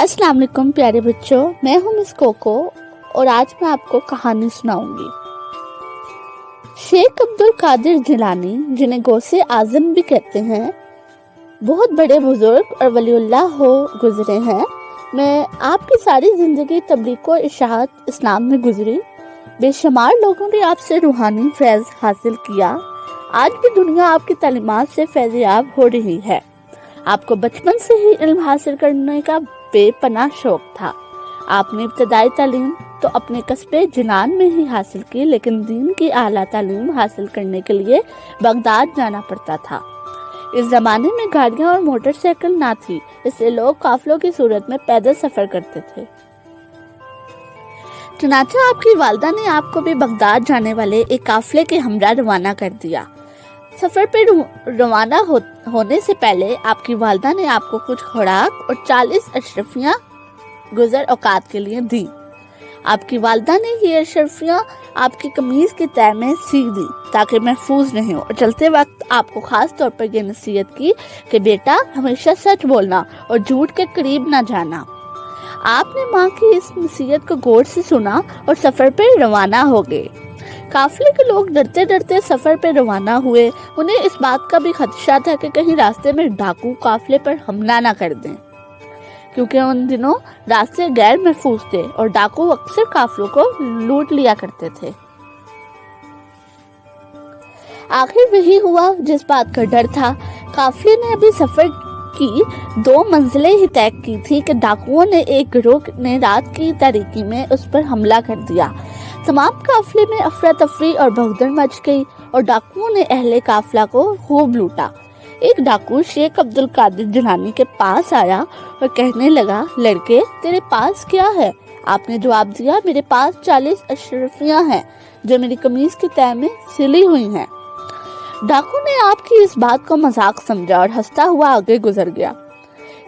अस्सलाम वालेकुम प्यारे बच्चों, मैं हूँ मिस कोको और आज मैं आपको कहानी सुनाऊंगी। शेख अब्दुल कादिर जिलानी, जिन्हें गौसे आजम भी कहते हैं, बहुत बड़े बुजुर्ग और वलीउल्लाह हो गुजरे हैं। मैं आपकी सारी जिंदगी तबलीग और इशाअत इस्लाम में गुजरी। बेशुमार लोगों ने आपसे रूहानी फैज़ हासिल किया। आज भी दुनिया आपकी तालीमात से फैज़याब हो रही है। आपको बचपन से ही इल्म हासिल करने का बेपनाह शौक था। आपने इब्तदाई तालीम तो अपने कस्बे जिनान में ही हासिल की, लेकिन दीन की आला तालीम हासिल करने के लिए बगदाद जाना पड़ता था। इस जमाने में गाड़ियां और मोटरसाइकिल ना थी, इसलिए लोग काफिलों की सूरत में पैदल सफर करते थे। चुनांचे आपकी वालिदा ने आपको भी बगदाद जाने वाले एक काफिले के हमरा रवाना कर दिया। सफर पे रवाना होने से पहले आपकी वालिदा ने आपको कुछ खुराक और 40 अशरफियां गुजर औकात के लिए दी। आपकी वालिदा ने ये अशरफियां आपकी कमीज की तह में सीख दी ताकि महफूज नहीं हो, और चलते वक्त आपको खास तौर पर ये नसीहत की कि बेटा हमेशा सच बोलना और झूठ के करीब ना जाना। आपने माँ की इस नसीहत को गौर से सुना और सफर पर रवाना हो गए। काफिले के लोग डरते डरते सफर पर रवाना हुए। उन्हें इस बात का भी खदशा था कि कहीं रास्ते में डाकू काफिले पर हमला ना कर दें, क्योंकि उन दिनों रास्ते गैर महफूज थे और डाकू अक्सर काफिलों को लूट लिया करते थे। आखिर वही हुआ जिस बात का डर था। काफिले ने अभी सफर की 2 मंजिलें ही तय की थी कि डाकुओं ने एक गिरोह ने रात की तारीकी में उस पर हमला कर दिया। तमाम काफिले में अफरा तफरी और भगदड़ मच गई और डाकुओं ने अहले काफिला को खूब लूटा। एक डाकू शेख अब्दुल कादिर जिलानी के पास आया और कहने लगा, लड़के तेरे पास क्या है? आपने जवाब दिया, मेरे पास 40 अशरफियां हैं जो मेरी कमीज की तह में सिली हुई हैं। डाकू ने आपकी इस बात को मजाक समझा और हंसता हुआ आगे गुजर गया।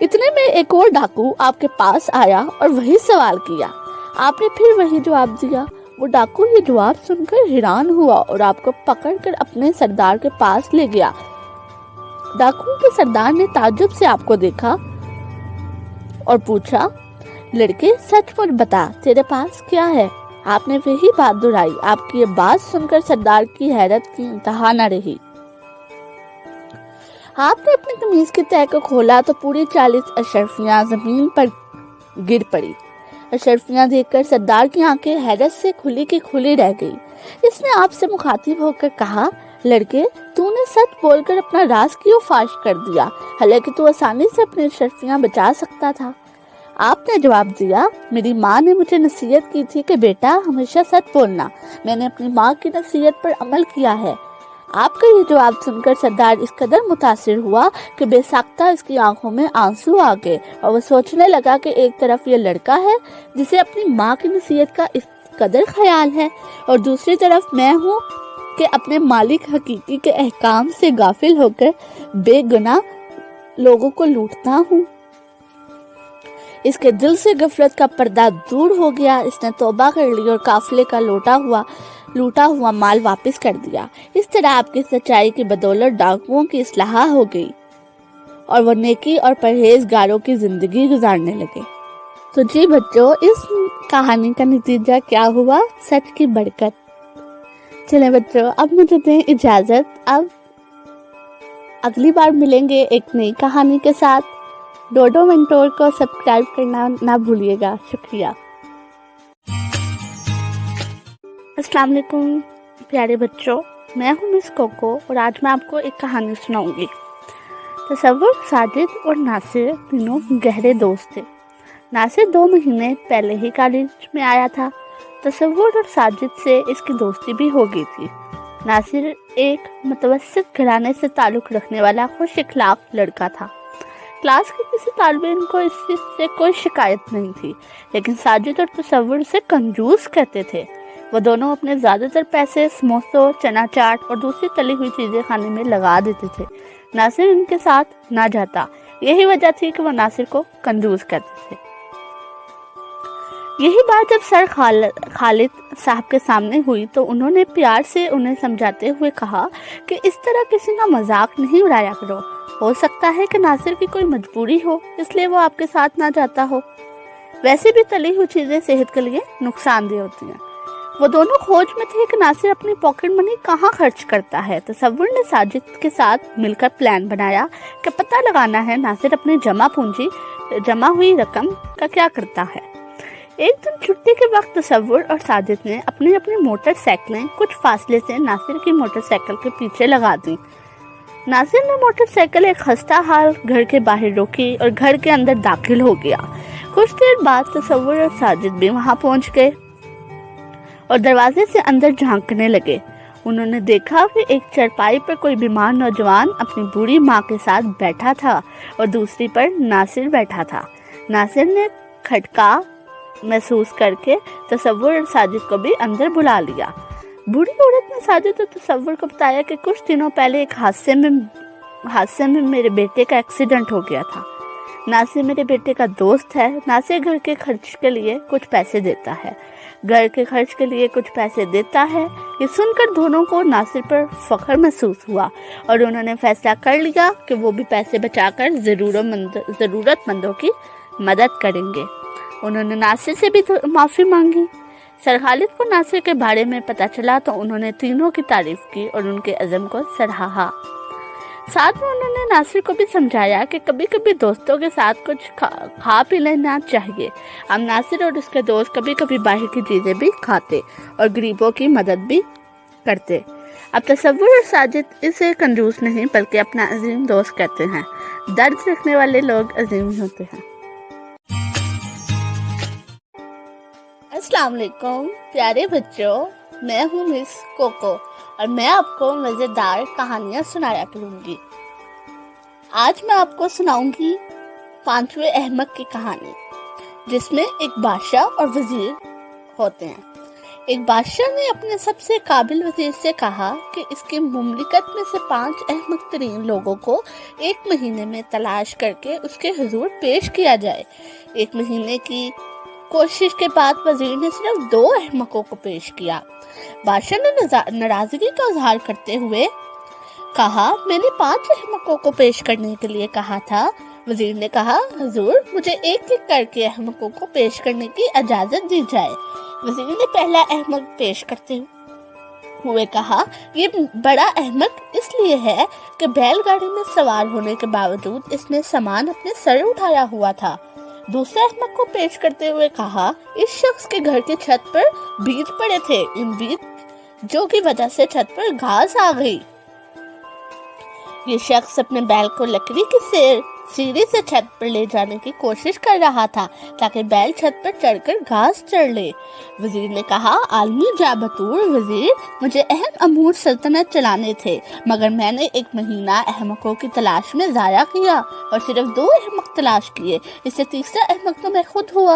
इतने में एक और डाकू आपके पास आया और वही सवाल किया। आपने फिर वही जवाब दिया। वो डाकू ये जवाब सुनकर हैरान हुआ और आपको पकड़कर अपने सरदार के पास ले गया। डाकू के सरदार ने ताज्जुब से आपको देखा और पूछा, लड़के सच मुझ बता, तेरे पास क्या है? आपने वही बात दोहराई। आपकी ये बात सुनकर सरदार की हैरत की इंतहा न रही। आपने अपनी कमीज की तह को खोला तो पूरी 40 अशरफियां जमीन पर गिर पड़ी। अशरफियां देखकर सरदार की आंखें हैरत से खुली की खुली रह गई। इसने आपसे मुखातिब होकर कहा, लड़के तूने सच बोलकर अपना राज क्यों फाश कर दिया? हालांकि तू आसानी से अपनी अशरफियां बचा सकता था। आपने जवाब दिया, मेरी माँ ने मुझे नसीहत की थी कि बेटा हमेशा सच बोलना। मैंने अपनी माँ की नसीहत पर अमल किया है। आपका ये जवाब सुनकर सरदार इस कदर मुतासिर हुआ कि बेसाख्ता इसकी आंखों में आंसू आ गए और वो सोचने लगा कि एक तरफ ये लड़का है जिसे अपनी माँ की नसीहत का इस कदर ख्याल है, और दूसरी तरफ मैं हूँ कि अपने मालिक हकीकी के अहकाम से गाफिल होकर बेगुनाह लोगों को लूटता हूँ। इसके दिल से गफलत का पर्दा दूर हो गया। इसने तौबा कर ली और काफिले का लूटा हुआ माल वापस कर दिया। इस तरह आपकी सच्चाई की बदौलत डाकुओं की इस्लाह हो गई और वो नेकी और परहेजगारों की जिंदगी गुजारने लगे। तो जी बच्चों, इस कहानी का नतीजा क्या हुआ? सच की बरकत। चलें बच्चों, अब मुझे दें इजाजत। अब अगली बार मिलेंगे एक नई कहानी के साथ। डोडो मेंटोर को सब्सक्राइब करना ना भूलिएगा। शुक्रिया। अस्सलाम वालेकुम प्यारे बच्चों, मैं हूँ मिस कोको और आज मैं आपको एक कहानी सुनाऊंगी। तसव्वुर, साजिद और नासिर तीनों गहरे दोस्त थे। नासिर 2 महीने पहले ही कॉलेज में आया था। तसव्वुर और साजिद से इसकी दोस्ती भी हो गई थी। नासिर एक मुतवस्सित घराने से ताल्लुक़ रखने वाला खुश इखलाक लड़का था। क्लास के किसी तालिबे इल्म को इससे कोई शिकायत नहीं थी, लेकिन साजिद और तसव्वुर से कंजूस कहते थे। वो दोनों अपने ज़्यादातर पैसे समोसों, चना चाट और दूसरी तली हुई चीज़ें खाने में लगा देते थे। नासिर इनके साथ ना जाता। यही वजह थी कि वो नासिर को कंजूस कहते थे। यही बात जब सर खालिद साहब के सामने हुई तो उन्होंने प्यार से उन्हें समझाते हुए कहा कि इस तरह किसी का मजाक नहीं उड़ाया करो। हो सकता है कि नासिर की कोई मजबूरी हो, इसलिए वो आपके साथ ना जाता हो। वैसे भी तली हुई चीजें सेहत के लिए नुकसानदेह होती हैं। वो दोनों खोज में थे कि नासिर अपनी पॉकेट मनी कहाँ खर्च करता है। तसव्वुर ने साजिद के साथ मिलकर प्लान बनाया कि पता लगाना है नासिर अपनी जमा हुई रकम का क्या करता है। एक दिन छुट्टी के वक्त तसव्वुर और साजिद ने अपनी अपनी मोटरसाइकिलें कुछ फासले से नासिर की मोटरसाइकिल के पीछे लगा दी। नासिर ने मोटरसाइकिल एक खस्ता हाल घर के बाहर रोकी और घर के अंदर दाखिल हो गया। कुछ देर बाद तसव्वुर और साजिद भी वहां पहुंच गए और दरवाजे से अंदर झांकने लगे। उन्होंने देखा कि एक चारपाई पर कोई बीमार नौजवान अपनी बूढ़ी माँ के साथ बैठा था और दूसरी पर नासिर बैठा था। नासिर ने खटका महसूस करके तसव्वुर और साजिद को भी अंदर बुला लिया। बूढ़ी औरत ने साजिद और तसव्वुर को बताया कि कुछ दिनों पहले एक हादसे में मेरे बेटे का एक्सीडेंट हो गया था। नासिर मेरे बेटे का दोस्त है। नासिर घर के खर्च के लिए कुछ पैसे देता है। ये सुनकर दोनों को नासिर पर फख्र महसूस हुआ और उन्होंने फैसला कर लिया कि वो भी पैसे बचाकर जरूरतमंदों की मदद करेंगे। उन्होंने नासिर से भी माफी मांगी। सर खालिद को नासिर के बारे में पता चला तो उन्होंने तीनों की तारीफ की और उनके अज़म को सराहा। साथ में उन्होंने नासिर को भी समझाया कि कभी कभी दोस्तों के साथ कुछ खा पी लेना चाहिए। अब नासिर और उसके दोस्त कभी कभी बाहर की चीजें भी खाते और गरीबों की मदद भी करते। अब तसव्वुर और साजिद इसे कंजूस नहीं बल्कि अपना अजीम दोस्त कहते हैं। दर्द रखने वाले लोग अजीम होते हैं। अस्सलाम वालेकुम प्यारे बच्चों, मैं हूँ मिस कोको और मैं आपको मजेदार कहानियां सुनाया करूंगी। आज मैं आपको सुनाऊंगी 5वें अहमक की कहानी, जिसमें एक बादशाह और वजीर होते हैं। एक बादशाह ने अपने सबसे काबिल वजीर से कहा कि इसकी मुमलिकत में से 5 अहमक तरीन लोगों को 1 महीने में तलाश करके उसके हुजूर पेश किया जाए। 1 महीने की कोशिश के बाद वजीर ने सिर्फ 2 अहमकों को पेश किया। बादशाह ने नाराजगी का इजहार करते हुए कहा, मैंने 5 अहमकों को पेश करने के लिए कहा था। वजीर ने कहा, हुजूर मुझे एक एक करके अहमकों को पेश करने की इजाजत दी जाए। वजीर ने पहला अहमक पेश करते हुए कहा, ये बड़ा अहमक इसलिए है कि बैलगाड़ी में सवार होने के बावजूद इसने सामान अपने सर उठाया हुआ था। दूसरे अहमक को पेश करते हुए कहा, इस शख्स के घर की छत पर बीज पड़े थे, इन बीज जो की वजह से छत पर घास आ गई। ये शख्स अपने बैल को लकड़ी की सीढ़ी से छत पर ले जाने की कोशिश कर रहा था ताकि बैल छत पर चढ़कर घास चढ़ ले। वजीर ने कहा, आलमी जाबतूर वजीर, मुझे अहम अमूर सल्तनत चलाने थे, मगर मैंने 1 महीना अहमकों की तलाश में ज़ाया किया और सिर्फ 2 अहमक तलाश किए। इससे तीसरा अहमक तो मैं खुद हुआ।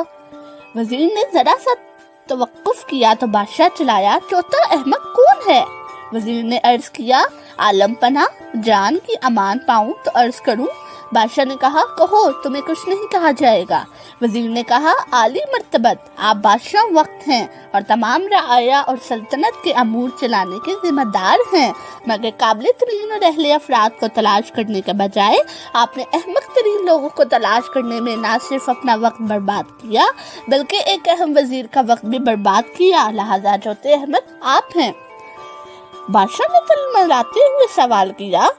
वजीर ने जरा सा तवक्कुफ किया तो बादशाह चिल्लाया, चौथा अहमक कौन है? वजीर ने अर्ज किया, आलम पना, जान की अमान पाऊं तो अर्ज करूं। बादशाह ने कहा, कहो, तुम्हें कुछ नहीं कहा जाएगा। वजीर ने कहा, आली मर्तबत, आप बादशाह वक्त हैं और तमाम रआया और सल्तनत के अमूर चलाने के जिम्मेदार हैं, मगर काबिल तरीन और अहले अफराद को तलाश करने के बजाय आपने अहमक तरीन लोगों को तलाश करने में न सिर्फ अपना वक्त बर्बाद किया बल्कि एक अहम वजीर का वक्त भी बर्बाद किया। लिहाजा चौथे अहमक आप हैं। बादशाह ने तिलमिलाते हुए सवाल किया,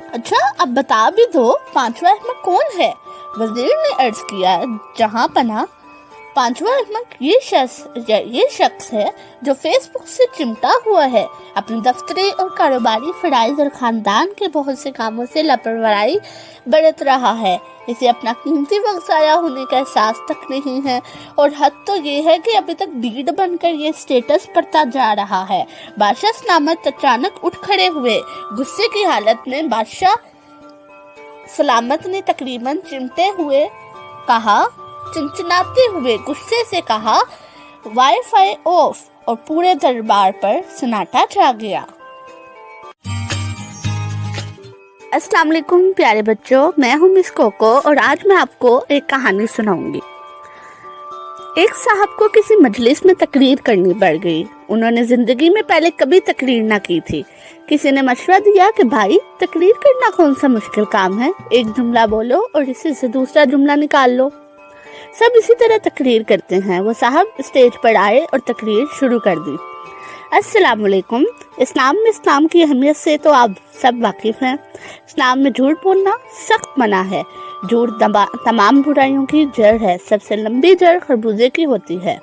अच्छा अब बता भी दो, 5वां अहमक कौन है? वजीर ने अर्ज किया, जहां पना, 5वां अहमक ये शख्स है जो फेसबुक से चिमटा हुआ है, अपने दफ्तरी और कारोबारी फराइज और खानदान के बहुत से कामों से लापरवाही बरत रहा है। इसे अपना कीमती वक्त ज़ाया होने का एहसास तक नहीं है और हद तो ये है कि अभी तक भीड़ बनकर ये स्टेटस बढ़ता जा रहा है। बादशाह सलामत अचानक उठ खड़े हुए। गुस्से की हालत में बादशाह सलामत ने तकरीबन चिंचिनाते हुए गुस्से से कहा, वाईफाई ऑफ, और पूरे दरबार पर सन्नाटा छा गया। अस्सलाम वालेकुम प्यारे बच्चों, मैं हूँ मिस कोको और आज मैं आपको एक कहानी सुनाऊंगी। एक साहब को किसी मजलिस में तकरीर करनी पड़ गई। उन्होंने जिंदगी में पहले कभी तकरीर ना की थी। किसी ने मशवरा दिया कि भाई तकरीर करना कौन सा मुश्किल काम है, एक जुमला बोलो और इसी से दूसरा जुमला निकाल लो। सब इसी तरह तकरीर करते हैं। वो साहब स्टेज पर आए और तकरीर शुरू कर दी। अस्सलाम वालेकुम। इस्लाम में इस्लाम की अहमियत से तो आप सब वाकिफ़ हैं। इस्लाम में झूठ बोलना सख्त मना है। झूठ तमाम बुराइयों की जड़ है। सबसे लंबी जड़ खरबूजे की होती है।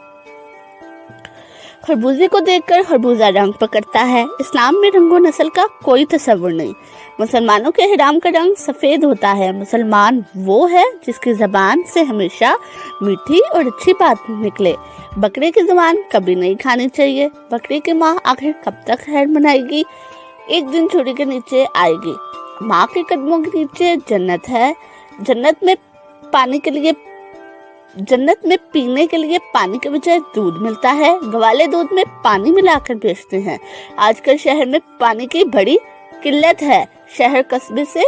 खरबूजे को देखकर खरबूजा रंग पकड़ता है। इस्लाम में रंगो नस्ल का कोई तस्वुर नहीं। मुसलमानों के हिराम का रंग सफ़ेद होता है। मुसलमान वो है जिसकी ज़बान से हमेशा मीठी और अच्छी बात निकले। बकरे की ज़ुबान कभी नहीं खानी चाहिए। बकरी की माँ आखिर कब तक खैर मनाएगी? एक दिन छुरी के नीचे आएगी। माँ के कदमों के नीचे जन्नत है। जन्नत में पीने के लिए पानी के बजाय दूध मिलता है। गवाले दूध में पानी मिलाकर बेचते हैं। आजकल शहर में पानी की बड़ी किल्लत है। शहर कस्बे से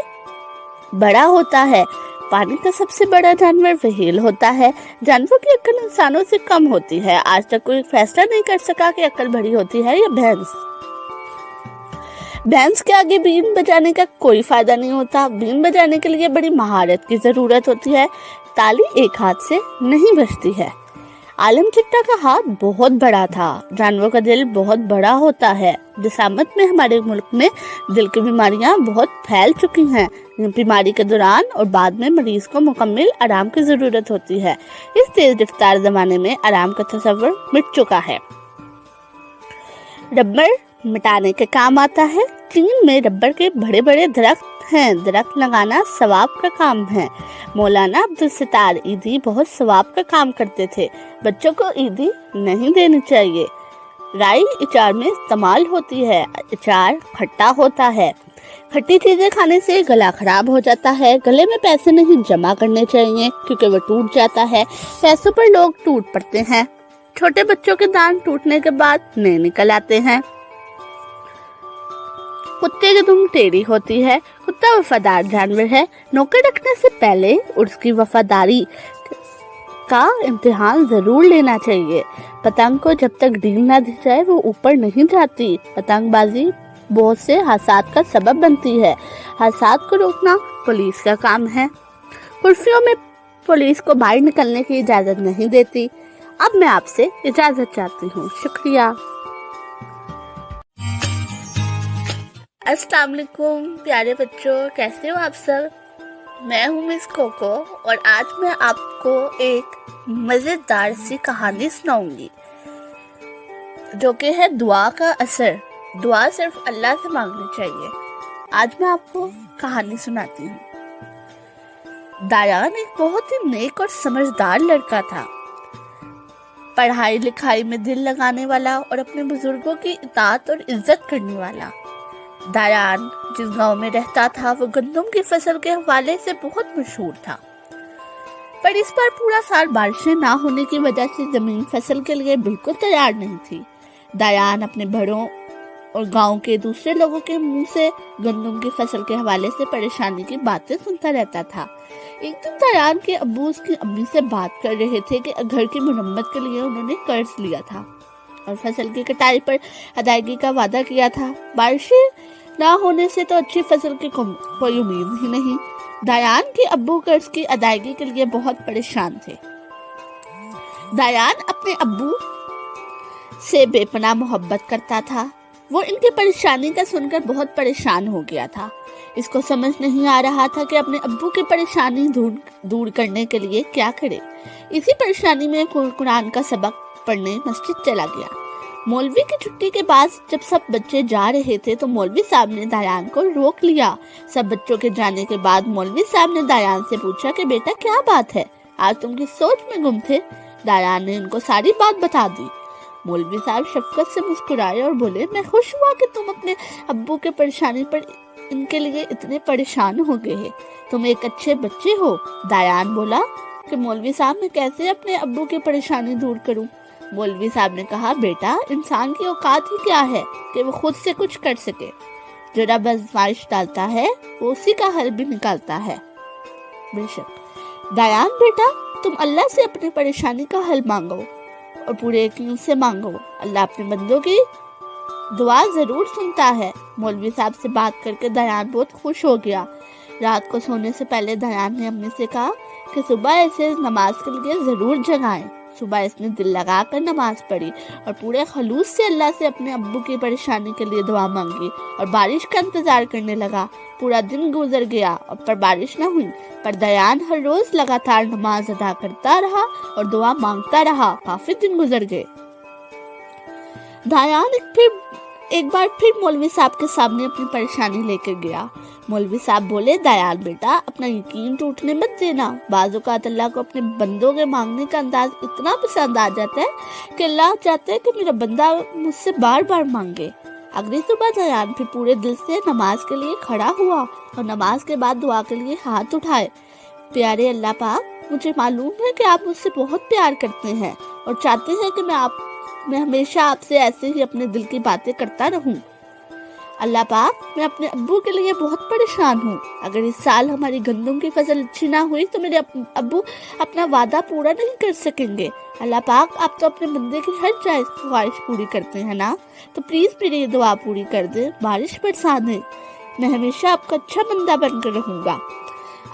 बड़ा होता है। पानी का सबसे बड़ा जानवर व्हेल होता है। जानवरों की अक्ल इंसानों से कम होती है। आज तक कोई फैसला नहीं कर सका कि अक्ल बड़ी होती है या भैंस। भैंस के आगे बीन बजाने का कोई फायदा नहीं होता। बीन बजाने के लिए बड़ी महारत की जरूरत होती है। ताली एक हाथ से नहीं बजती है। आलम चिट्टा का हाथ बहुत बड़ा था। जानवरों का दिल बहुत बड़ा होता है। जिसामत में हमारे मुल्क में दिल की बीमारियां बहुत फैल चुकी हैं। बीमारी के दौरान और बाद में मरीज को मुकम्मल आराम की जरूरत होती है। इस तेज रफ्तार जमाने में आराम का तस्वर मिट चुका है। रबर मिटाने के काम आता है। चीन में रबर के बड़े बड़े दरख्त हैं। दरख्त लगाना सवाब का काम है। मौलाना अब्दुल सत्तार ईदी बहुत सवाब का काम करते थे। बच्चों को ईदी नहीं देनी चाहिए। राई अचार में इस्तेमाल होती है। अचार खट्टा होता है। खट्टी चीजें खाने से गला खराब हो जाता है। गले में पैसे नहीं जमा करने चाहिए क्योंकि वो टूट जाता है। पैसों पर लोग टूट पड़ते हैं। छोटे बच्चों के दांत टूटने के बाद नए निकल आते हैं। कुत्ते की दुम टेढ़ी होती है। कुत्ता वफादार जानवर है। नौकर रखने से पहले उसकी वफादारी का इम्तिहान जरूर लेना चाहिए। पतंग को जब तक ढील ना दी जाए वो ऊपर नहीं जाती। पतंगबाजी बहुत से हादसात का सबब बनती है। हादसात को रोकना पुलिस का काम है। कुर्सियों में पुलिस को बाहर निकलने की इजाजत नहीं देती। अब मैं आपसे इजाजत चाहती हूँ। शुक्रिया। अस्सलाम वालेकुम प्यारे बच्चों, कैसे हो आप सब? मैं हूँ मिस कोको और आज मैं आपको एक मज़ेदार सी कहानी सुनाऊंगी जो कि है दुआ का असर। दुआ सिर्फ अल्लाह से मांगनी चाहिए। आज मैं आपको कहानी सुनाती हूँ। दायान एक बहुत ही नेक और समझदार लड़का था। पढ़ाई लिखाई में दिल लगाने वाला और अपने बुजुर्गों की इताअत और इज्जत करने वाला। दायान जिस गांव में रहता था वो गंदम की फसल के हवाले से बहुत मशहूर था, पर इस बार पूरा साल बारिशें ना होने की वजह से जमीन फसल के लिए बिल्कुल तैयार नहीं थी। दायान अपने बड़ों और गांव के दूसरे लोगों के मुंह से गंदम की फसल के हवाले से परेशानी की बातें सुनता रहता था। एक दिन दायान के अब्बू उसकी अम्मी से बात कर रहे थे कि घर की मरम्मत के लिए उन्होंने कर्ज लिया था और फसल की कटाई पर अदायगी का वादा किया था। बारिशें ना होने से तो अच्छी फसल की कोई उम्मीद ही नहीं। दायान के अब्बू कर्ज की अदायगी के लिए बहुत परेशान थे। दायान अपने अब्बू से बेपनाह मोहब्बत करता था। वो इनकी परेशानी का सुनकर बहुत परेशान हो गया था। इसको समझ नहीं आ रहा था कि अपने अब्बू की परेशानी दूर करने के लिए क्या करे। इसी परेशानी में कुरान का सबक पढ़ने मस्जिद चला गया। मौलवी की छुट्टी के बाद जब सब बच्चे जा रहे थे तो मौलवी साहब ने दायान को रोक लिया। सब बच्चों के जाने के बाद मौलवी साहब ने दायान से पूछा कि बेटा क्या बात है, आज तुम किस सोच में गुम थे? दायान ने उनको सारी बात बता दी। मौलवी साहब शफकत से मुस्कुराए और बोले, मैं खुश हुआ कि तुम अपने अब्बू के परेशानी पर इनके लिए इतने परेशान हो गए हैं। तुम एक अच्छे बच्चे हो। दायान बोला कि मौलवी साहब मैं कैसे अपने अब्बू की परेशानी दूर करूं? मौलवी साहब ने कहा, बेटा इंसान की औकात ही क्या है कि वो खुद से कुछ कर सके। जो रब आजमाइश डालता है वो उसी का हल भी निकालता है। बेशक दायान बेटा, तुम अल्लाह से अपनी परेशानी का हल मांगो और पूरे यकीन से मांगो। अल्लाह अपने बंदों की दुआ जरूर सुनता है। मौलवी साहब से बात करके दायान बहुत खुश हो गया। रात को सोने से पहले दायान ने अम्मी से कहा कि सुबह इसे नमाज के लिए जरूर जगाएं। सुबह इसने दिल लगाकर नमाज पढ़ी और पूरे खलूस से अल्लाह से अपने अब्बू की परेशानी के लिए दुआ मांगी और बारिश का इंतजार करने लगा। पूरा दिन गुजर गया पर बारिश न हुई, पर दयान हर रोज लगातार नमाज अदा करता रहा और दुआ मांगता रहा। काफी दिन गुजर गए। दयान एक बार फिर मौलवी साहब के सामने अपनी परेशानी लेकर गया। मौलवी साहब बोले, दयाल बेटा, अपना यकीन टूटने मत देना। बाज़ औक़ात अल्लाह को अपने बंदों के मांगने का अंदाज इतना पसंद आ जाता है कि अल्लाह चाहता है कि मेरा बंदा मुझसे बार बार मांगे। अगली सुबह दयान फिर पूरे दिल से नमाज के लिए खड़ा हुआ और नमाज के बाद दुआ के लिए हाथ उठाए। प्यारे अल्लाह पाक, मुझे मालूम है कि आप मुझसे बहुत प्यार करते हैं और चाहते हैं कि मैं हमेशा आपसे ऐसे ही अपने दिल की बातें करता रहूं। अल्लाह पाक, मैं अपने अब्बू के लिए बहुत परेशान हूँ। अगर इस साल हमारी गंदम की फसल अच्छी ना हुई तो मेरे अब्बू अपना वादा पूरा नहीं कर सकेंगे। अल्लाह पाक, आप तो अपने बंदे की हर जायज़ ख्वाहिश पूरी करते हैं ना, तो प्लीज मेरी ये दुआ पूरी कर दे, बारिश बरसा दे। मैं हमेशा आपका अच्छा बंदा बनकर रहूंगा।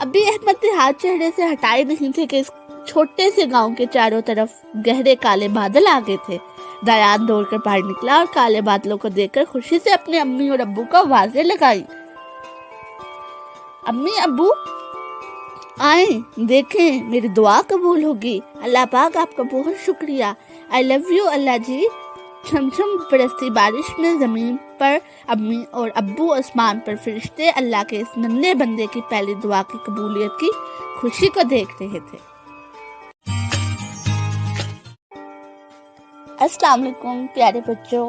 अभी अहमद ने हाथ चेहरे से हटाए नहीं थे कि इस छोटे से गांव के चारों तरफ गहरे काले बादल आ गए थे। दयान दौड़कर बाहर निकला और काले बादलों को देखकर खुशी से अपने अम्मी और अब्बू को आवाजें लगाई। अम्मी अब्बू आए, देखें मेरी दुआ कबूल होगी। अल्लाह पाक आपका बहुत शुक्रिया। आई लव यू अल्लाह जी। छमछम बरसती बारिश में जमीन पर अम्मी और अब्बू, आसमान पर फरिश्ते अल्लाह के इस नन्हे बंदे की पहली दुआ की कबूलियत की खुशी को देख रहे थे। अस्सलाम वालेकुम प्यारे बच्चों,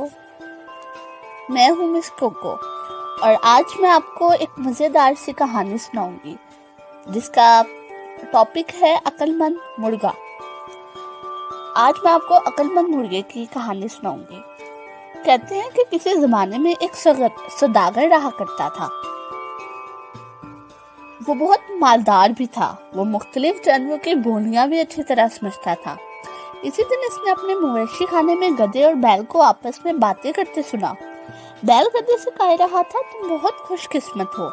मैं हूँ मिस कोको और आज मैं आपको एक मज़ेदार सी कहानी सुनाऊंगी जिसका टॉपिक है अक्लमंद मुर्गा। आज मैं आपको अक्लमंद मुर्गे की कहानी सुनाऊंगी। कहते हैं कि किसी ज़माने में एक सौदागर रहा करता था। वो बहुत मालदार भी था। वो मुख्तलिफ जानवरों की बोलियां भी अच्छी तरह समझता था। इसी दिन इसने अपने मवेशी खाने में गधे और बैल को आपस में बातें करते सुना। बैल गधे से कह रहा था, तुम बहुत खुशकिस्मत हो,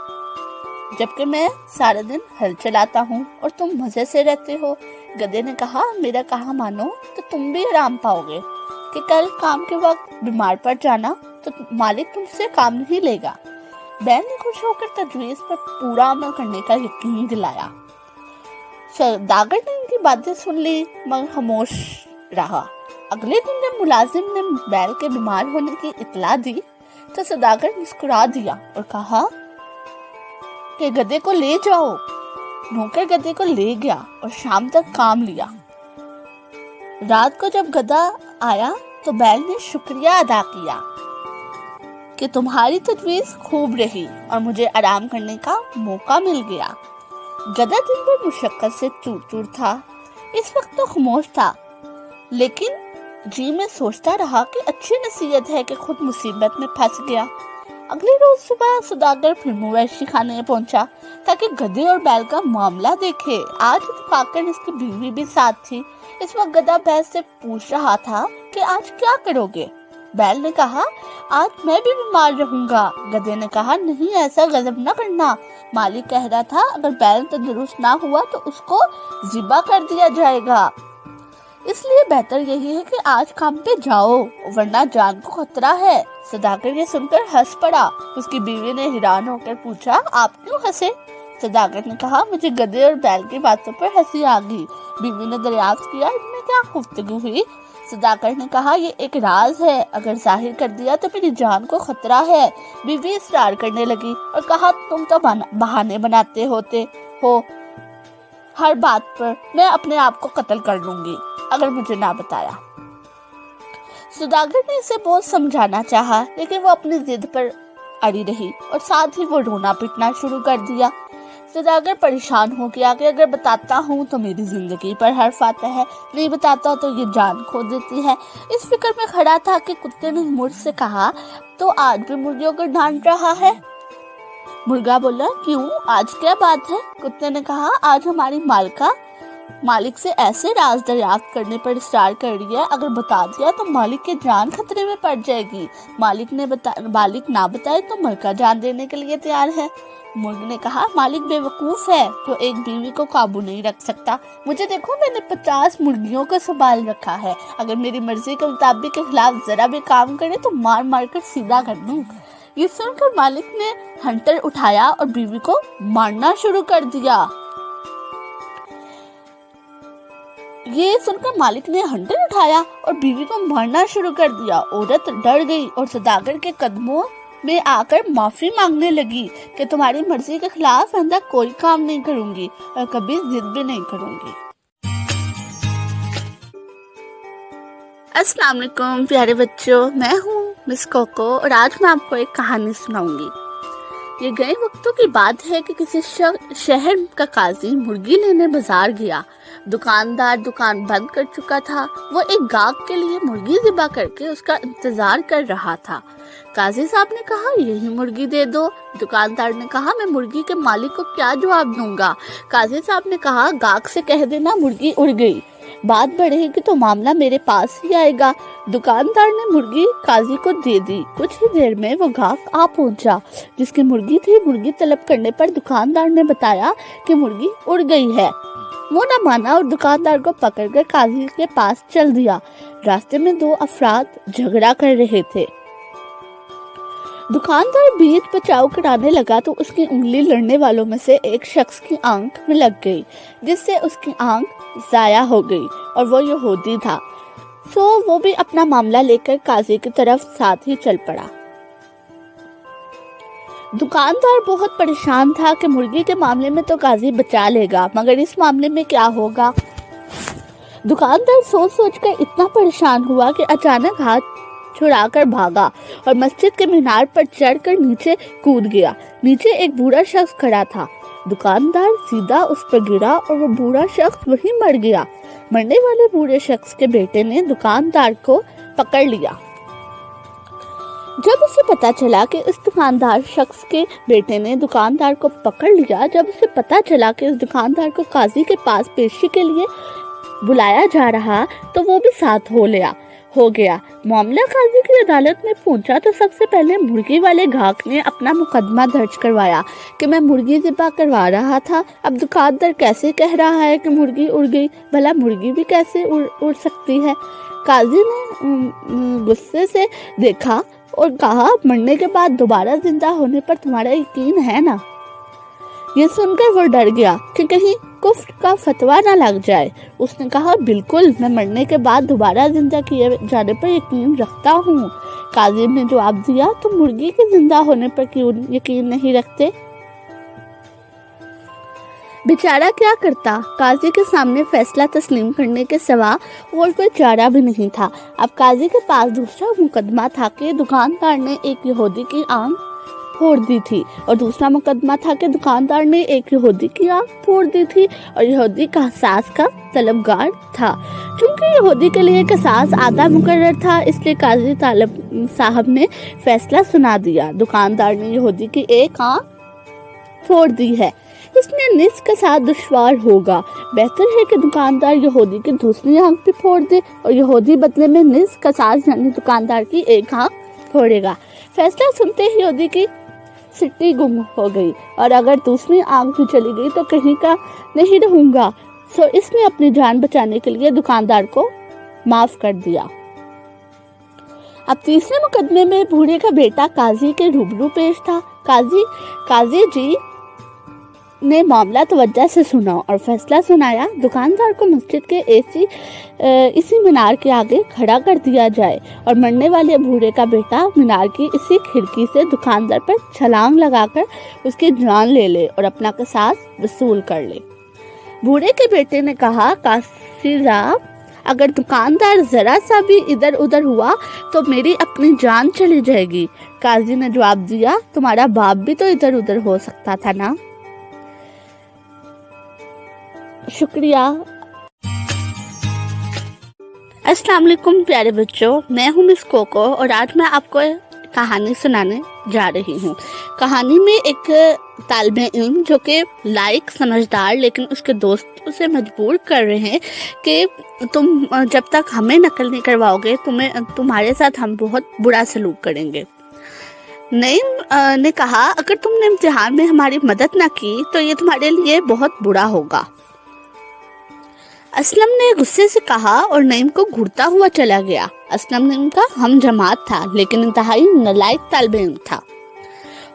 जबकि मैं सारा दिन हल चलाता हूँ और तुम मजे से रहते हो। गधे ने कहा, मेरा कहा मानो तो तुम भी आराम पाओगे कि कल काम के वक्त बीमार पड़ जाना तो मालिक तुमसे काम नहीं लेगा। बैल ने खुश होकर तजवीज पर पूरा अमल करने का यकीन दिलाया। सौदागर ने इनकी बातें सुन ली मगर खामोश रहा। अगले दिन जब मुलाजिम ने बैल के बीमार होने की इत्तला दी तो सौदागर मुस्कुरा दिया और कहा कि गधे को ले जाओ। नौकर गधे को ले गया और शाम तक काम लिया। रात को जब गधा आया तो बैल ने शुक्रिया अदा किया कि तुम्हारी तजवीज खूब रही और मुझे आराम करने का मौका मिल गया। गधा दिन भर मुशक्कत से चूर था। इस वक्त तो खामोश था, लेकिन जी में सोचता रहा कि अच्छी नसीहत है कि खुद मुसीबत में फंस गया। अगले रोज सुबह सौदागर फिर मवेशी खाने पहुंचा ताकि गधे और बैल का मामला देखे। आज इत्तेफाकन इसकी बीवी भी साथ थी। इस वक्त गधा बैल से पूछ रहा था कि आज क्या करोगे। बैल ने कहा, आज मैं भी बीमार रहूंगा। गधे ने कहा, नहीं ऐसा गजब न करना, मालिक कह रहा था अगर बैल तंदुरुस्त ना हुआ तो उसको ज़िबा कर दिया जाएगा, इसलिए बेहतर यही है कि आज काम पे जाओ वरना जान को खतरा है। सौदागर ये सुनकर हंस पड़ा। उसकी बीवी ने हैरान होकर पूछा, आप क्यों हंसे? सौदागर ने कहा, मुझे गधे और बैल की बातों पर हंसी आ गई। बीवी ने दरियाफ्त किया, इनमें क्या गुफ्तगू हुई? सौदागर ने कहा, ये एक राज है, अगर जाहिर कर दिया तो मेरी जान को खतरा है। बीवी इसरार करने लगी और कहा, तुम तो बहाने बनाते होते हो हर बात पर। मैं अपने आप को कत्ल कर लूंगी अगर मुझे ना बताया। सौदागर ने इसे बहुत समझाना चाहा, लेकिन वो अपनी जिद पर अड़ी रही और साथ ही वो रोना पिटना शुरू कर दिया। सौदागर परेशान हो गया कि अगर बताता हूँ तो मेरी जिंदगी पर हर्फ आता है, नहीं बताता तो ये जान खो देती है। इस फिक्र में खड़ा था कि कुत्ते ने मुझसे कहा, तो आज भी मुर्गियों को डांट रहा है? मुर्गा बोला, क्यों, आज क्या बात है? कुत्ते ने कहा, आज हमारी मालिक से ऐसे राज दरियाफ्त करने पर इसरार कर रही है, अगर बता दिया तो मालिक की जान खतरे में पड़ जाएगी। मालिक ना बताए तो मलका जान देने के लिए तैयार है। मुर्गी ने कहा, मालिक बेवकूफ है जो एक बीवी को काबू नहीं रख सकता। मुझे देखो, मैंने 50 मुर्गियों को संभाल रखा है। अगर मेरी मर्जी के मुताबिक के खिलाफ जरा भी काम करे तो मार मार कर सीधा कर दूं। ये सुनकर मालिक ने हंटर उठाया और बीवी को मारना शुरू कर दिया। औरत डर गई और सौदागर के कदमों में आकर माफी मांगने लगी कि तुम्हारी मर्जी के खिलाफ आइंदा कोई काम नहीं करूंगी और कभी जिद भी नहीं करूंगी। अस्सलाम वालेकुम प्यारे बच्चों, मैं हूँ मिस कोको और आज मैं आपको एक कहानी सुनाऊंगी। ये गए वक्तों की बात है कि किसी शहर का काजी मुर्गी लेने बाजार गया। दुकानदार दुकान बंद कर चुका था। वो एक गाहक के लिए मुर्गी ज़िबा करके उसका इंतजार कर रहा था। काजी साहब ने कहा, यही मुर्गी दे दो। दुकानदार ने कहा, मैं मुर्गी के मालिक को क्या जवाब दूंगा। काजी साहब ने कहा, गाहक से कह देना मुर्गी उड़ गई, बात बढ़ेगी तो मामला मेरे पास ही आएगा। दुकानदार ने मुर्गी काजी को दे दी। कुछ ही देर में वो गाहक आ पहुंचा जिसकी मुर्गी थी। मुर्गी तलब करने पर दुकानदार ने बताया कि मुर्गी उड़ गई है। वो न माना और दुकानदार को पकड़कर काजी के पास चल दिया। रास्ते में दो अफराद झगड़ा कर रहे थे। दुकानदार बीच बचाव कराने लगा तो उसकी उंगली लड़ने वालों में से एक शख्स की आंख में लग गई, जिससे उसकी आंख जाया हो गई और वो यहूदी था। सो वो भी अपना मामला लेकर काजी की तरफ साथ ही चल पड़ा। दुकानदार बहुत परेशान था कि मुर्गी के मामले में तो काजी बचा लेगा, मगर इस मामले में क्या होगा। दुकानदार सोच कर इतना परेशान हुआ कि अचानक हाथ छुड़ाकर भागा और मस्जिद के मीनार पर चढ़कर नीचे कूद गया। नीचे एक बूढ़ा शख्स खड़ा था। दुकानदार सीधा उस पर गिरा और वो बूढ़ा शख्स वहीं मर गया। मरने वाले बूढ़े शख्स के बेटे ने दुकानदार को पकड़ लिया। जब उसे पता चला कि इस दुकानदार शख्स के बेटे ने दुकानदार को पकड़ लिया, जब उसे पता चला कि इस दुकानदार को काजी के पास पेशी के लिए बुलाया जा रहा, तो वो भी साथ हो गया। मामला काजी की अदालत में पहुंचा तो सबसे पहले मुर्गी वाले गाहक ने अपना मुकदमा दर्ज करवाया कि मैं मुर्गी ज़िबा करवा रहा था। अब दुकानदार कैसे कह रहा है कि मुर्गी उड़ गई, भला मुर्गी भी कैसे उड़ सकती है। काजी ने गुस्से से देखा और कहा, मरने के बाद दोबारा जिंदा होने पर तुम्हारा यकीन है ना। ये सुनकर वो डर गया कि कहीं कुफ्र का फतवा ना लग जाए। उसने कहा, बिल्कुल, मैं मरने के बाद दोबारा जिंदा किए जाने पर यकीन रखता हूँ। काजी ने जवाब दिया, तो मुर्गी के जिंदा होने पर क्यों यकीन नहीं रखते। बेचारा क्या करता। काजी के सामने फैसला तस्लीम करने के सिवा और कोई चारा भी नहीं था। अब काजी के पास दूसरा मुकदमा था कि दुकानदार ने एक यहूदी की आंख फोड़ दी थी और दूसरा मुकदमा था कि दुकानदार ने एक यहूदी की आंख फोड़ दी थी और यहूदी का किसास का तलबगार था। क्योंकि यहूदी के लिए किसास आधा मुकर्रर था, इसलिए काजी तालिब साहब ने फैसला सुना दिया। दुकानदार ने यहूदी की एक आंख फोड़ दी है, इसमें निस्फ के साथ दुश्वार होगा। बेहतर है कि दुकानदार यहूदी की दूसरी आंख भी फोड़ दे और यहूदी बदले में निस्फ के साथ यानी दुकानदार की एक आंख फोड़ेगा। फैसला सुनते ही यहूदी की सिट्टी गुम हो गई और अगर दूसरी आंख भी चली गई तो कहीं का नहीं रहूंगा। सो इसने अपनी जान बचाने के लिए दुकानदार को माफ कर दिया। अब तीसरे मुकदमे में बूढ़े का बेटा काजी के रूबरू पेश था। काजी जी ने मामला तवज्जो से सुना और फैसला सुनाया, दुकानदार को मस्जिद के इसी मीनार के आगे खड़ा कर दिया जाए और मरने वाले बूढ़े का बेटा मीनार की इसी खिड़की से दुकानदार पर छलांग लगाकर उसकी जान ले ले और अपना किसास वसूल कर ले। बूढ़े के बेटे ने कहा, काजी साहब, अगर दुकानदार जरा सा भी इधर उधर हुआ तो मेरी अपनी जान चली जाएगी। काजी ने जवाब दिया, तुम्हारा बाप भी तो इधर उधर हो सकता था ना। शुक्रिया। अस्सलाम वालेकुम प्यारे बच्चों, मैं हूँ मिस कोको और आज मैं आपको कहानी सुनाने जा रही हूँ। कहानी में एक तालिबे इल्म जो कि लायक समझदार लेकिन उसके दोस्त उसे मजबूर कर रहे हैं कि तुम जब तक हमें नकल नहीं करवाओगे तुम्हारे साथ हम बहुत बुरा सलूक करेंगे। नईम ने कहा, अगर तुमने इम्तिहान में हमारी मदद ना की तो ये तुम्हारे लिए बहुत बुरा होगा। असलम ने गुस्से से कहा और नईम को घूरता हुआ चला गया। असलम नईम का हम जमात था, लेकिन इंतहाई नालायक तालिब इल्म था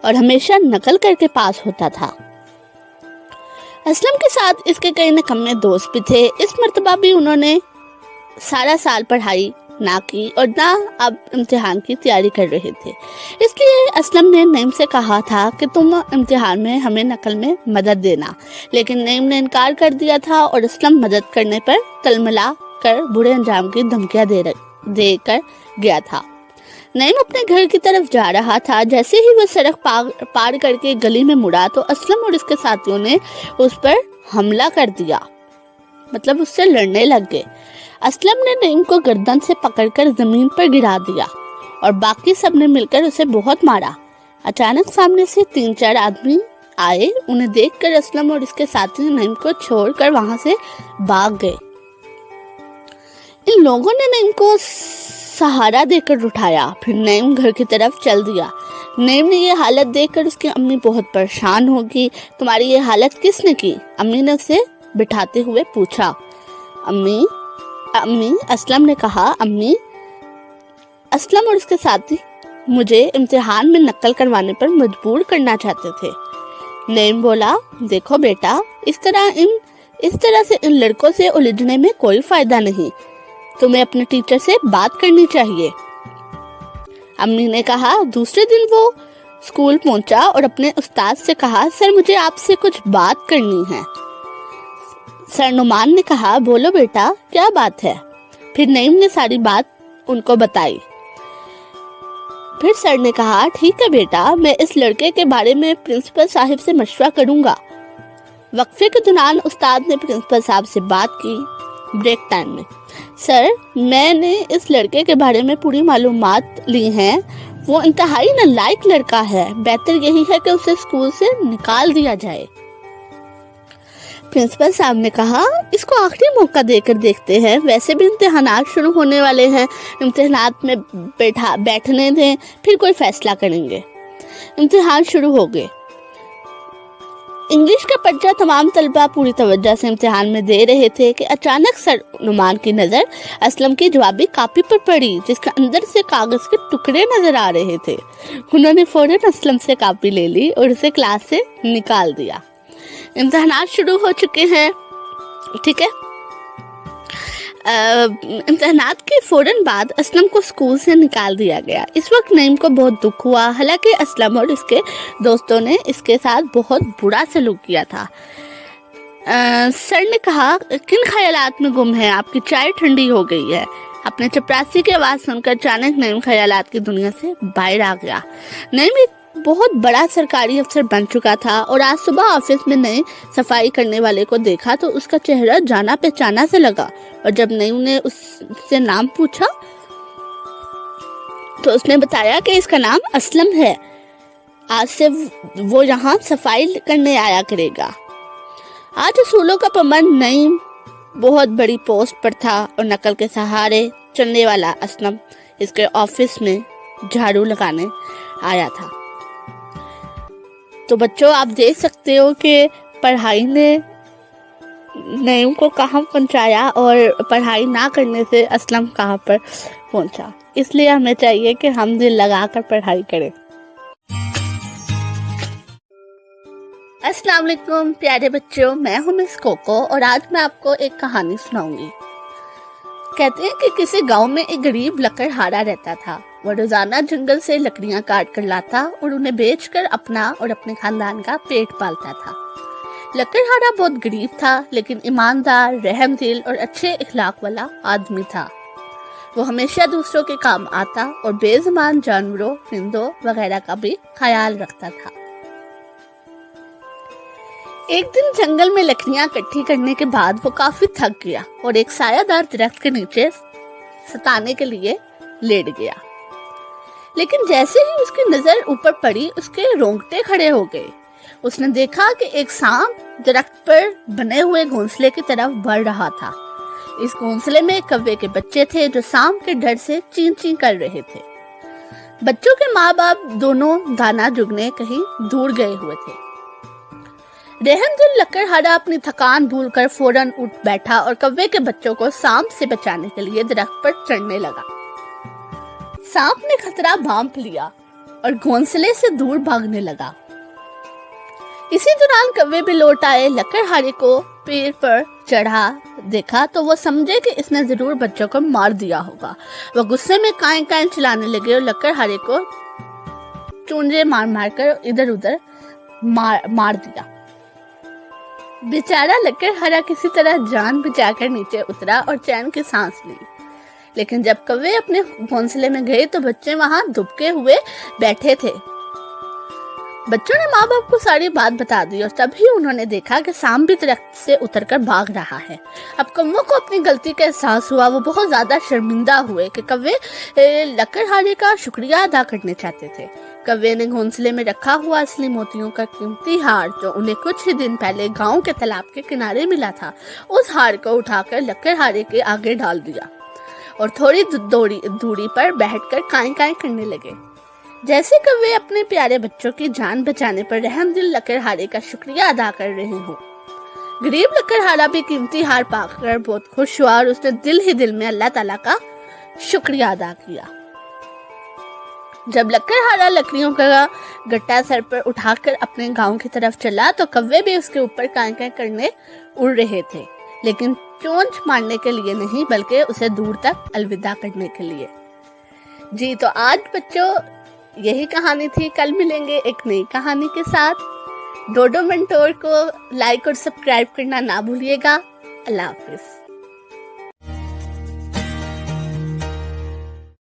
और हमेशा नकल करके पास होता था। असलम के साथ इसके कई निकम्मे दोस्त भी थे। इस मर्तबा भी उन्होंने सारा साल पढ़ाई ना की और ना अब इम्तिहान की तैयारी कर रहे थे। इसलिए असलम ने नईम से कहा था कि तुम इम्तिहान में हमें नकल में मदद देना, लेकिन नईम ने इनकार कर दिया था और असलम मदद करने पर तलमला कर बुरे अंजाम की धमकियां देकर गया था। नईम अपने घर की तरफ जा रहा था। जैसे ही वो सड़क पार करके गली में मुड़ा तो असलम और उसके साथियों ने उस पर हमला कर दिया, मतलब उससे लड़ने लग गए। असलम ने नईम को गर्दन से पकड़कर जमीन पर गिरा दिया और बाकी सब ने मिलकर उसे बहुत मारा। अचानक सामने से 3-4 आदमी आए। उन्हें देखकर असलम और इसके साथी नईम को छोड़कर वहां से भाग गए। इन लोगों ने नईम को सहारा देकर उठाया, फिर नईम घर की तरफ चल दिया। नईम ने ये हालत देखकर उसकी अम्मी बहुत परेशान होगी। तुम्हारी ये हालत किसने की? अम्मी ने उसे बिठाते हुए पूछा। अम्मी असलम ने कहा, अम्मी, असलम और उसके साथी मुझे इम्तिहान में नकल करवाने पर मजबूर करना चाहते थे। नईम बोला, देखो बेटा, इस तरह से इन लड़कों से उलझने में कोई फायदा नहीं। तुम्हें अपने टीचर से बात करनी चाहिए। अम्मी ने कहा। दूसरे दिन वो स्कूल पहुंचा और अपने उस्ताद से कहा, सर मुझे आपसे कुछ बात करनी है। सर नुमान ने कहा, बोलो बेटा, क्या बात है? फिर नईम ने सारी बात उनको बताई। फिर सर ने कहा, ठीक है बेटा, मैं इस लड़के के बारे में प्रिंसिपल साहिब से मशवरा करूंगा। वक्फे के दौरान उस्ताद ने प्रिंसिपल साहब से बात की। ब्रेक टाइम में, सर मैंने इस लड़के के बारे में पूरी मालूमात ली हैं। वो इंतहाई नालायक लड़का है। बेहतर यही है कि उसे स्कूल से निकाल दिया जाए। प्रिंसिपल साहब ने कहा, इसको आखिरी मौका देकर देखते हैं। वैसे भी इम्तिहानात शुरू होने वाले हैं। इम्तिहानात में बैठने दें, फिर कोई फैसला करेंगे। इम्तिहान शुरू हो गए। इंग्लिश का पर्चा तमाम तलबा पूरी तवज्जो से इम्तिहान में दे रहे थे कि अचानक सर नुमान की नज़र असलम की जवाबी कापी पर पड़ी, जिसके अंदर से कागज के टुकड़े नजर आ रहे थे। उन्होंने फौरन असलम से कापी ले ली और उसे क्लास से निकाल दिया। इम्तिहानात शुरू हो चुके हैं, ठीक है। इम्तिहानात के फौरन बाद असलम को स्कूल से निकाल दिया गया। इस वक्त नईम को बहुत दुख हुआ। हालांकि असलम और इसके दोस्तों ने इसके साथ बहुत बुरा सलूक किया था। सर ने कहा, किन ख्यालात में गुम है? आपकी चाय ठंडी हो गई है। अपने चपरासी की आवाज़ सुनकर अचानक नईम ख्यालात की दुनिया से बाहर आ गया। नईम एक बहुत बड़ा सरकारी अफसर बन चुका था और आज सुबह ऑफिस में नए सफाई करने वाले को देखा तो उसका चेहरा जाना पहचाना से लगा। और जब नईम ने उससे नाम पूछा तो उसने बताया कि इसका नाम असलम है। आज से वो यहाँ सफाई करने आया करेगा। आज उसूलों का पाबंद नईम बहुत बड़ी पोस्ट पर था और नकल के सहारे चलने वाला असलम इसके ऑफिस में झाड़ू लगाने आया था। तो बच्चों, आप देख सकते हो कि पढ़ाई ने नईम को कहाँ पहुँचाया और पढ़ाई ना करने से असलम कहाँ पर पहुँचा। इसलिए हमें चाहिए कि हम दिल लगाकर पढ़ाई करें। अस्सलाम वालेकुम प्यारे बच्चों, मैं हूँ मिस कोको और आज मैं आपको एक कहानी सुनाऊंगी। कहते हैं कि किसी गांव में एक गरीब लकड़हारा रहता था। वो रोजाना जंगल से लकड़ियां काट कर लाता और उन्हें बेचकर अपना और अपने खानदान का पेट पालता था। लकड़हारा बहुत गरीब था, लेकिन ईमानदार, रहमदिल और अच्छे इखलाक वाला आदमी था। वो हमेशा दूसरों के काम आता और बेजुबान जानवरों, परिंदों वगैरह का भी ख्याल रखता था। एक दिन जंगल में लकड़ियां इकट्ठी करने के बाद वो काफी थक गया और एक सायादार दरख्त के नीचे सताने के लिए लेट गया। लेकिन जैसे ही उसकी नजर ऊपर पड़ी, उसके रोंगटे खड़े हो गए। उसने देखा कि एक सांप दरख्त पर बने हुए घोंसले की तरफ बढ़ रहा था। इस घोंसले में कौवे के बच्चे थे जो सांप के डर से चीं चीं कर रहे थे। बच्चों के माँ बाप दोनों दाना चुगने कहीं दूर गए हुए थे। रहमदिल लकड़हारा अपनी थकान भूलकर फौरन उठ बैठा और कौवे के बच्चों को सांप से बचाने के लिए दरख्त पर चढ़ने लगा। सांप ने खतरा भांप लिया और घोंसले से दूर भागने लगा। इसी दौरान कौवे भी लौट आए। लकड़हारे को पेड़ पर चढ़ा देखा तो वो समझे कि इसने जरूर बच्चों को मार दिया होगा। वो गुस्से में काएं काएं चिल्लाने लगे और लकड़हारे को चूंजे मार मार कर इधर उधर मार दिया। बेचारा लकड़हारा किसी तरह जान बचाकर नीचे उतरा और चैन की सांस ली। लेकिन जब कौवे अपने घोंसले में गए तो बच्चे वहां दुबके हुए बैठे थे। बच्चों ने माँ बाप को सारी बात बता दी और तभी उन्होंने देखा कि सांप भी दरख्त से उतरकर भाग रहा है। अब कौवों को अपनी गलती का एहसास हुआ। वो बहुत ज्यादा शर्मिंदा हुए कि कौवे लकड़हारे का शुक्रिया अदा करने चाहते थे। कौवे ने घोंसले में रखा हुआ असली मोतियों का कीमती हार, जो उन्हें कुछ ही दिन पहले गांव के तालाब के किनारे मिला था, उस हार को उठाकर लकड़हारे के आगे डाल दिया और थोड़ी दूरी पर बैठकर काएं काएं करने लगे, जैसे कौवे अपने प्यारे बच्चों की जान बचाने पर रहमदिल लकड़हारे का शुक्रिया अदा कर रहे हों। गरीब लकड़हारा भी कीमती हार पाकर बहुत खुश हुआ और उसने दिल ही दिल में अल्लाह ताला का शुक्रिया अदा किया। जब लकड़हारा लकड़ियों का गट्टा सर पर उठाकर अपने गांव की तरफ चला तो कौवे भी उसके ऊपर काएं काएं करने उड़ रहे थे, लेकिन चोंच मारने के लिए नहीं, बल्कि उसे दूर तक अलविदा करने के लिए। जी तो आज बच्चों यही कहानी थी। कल मिलेंगे एक नई कहानी के साथ। डोडो मेंटोर को लाइक और सब्सक्राइब करना ना भूलिएगा। अल्लाह हाफिज।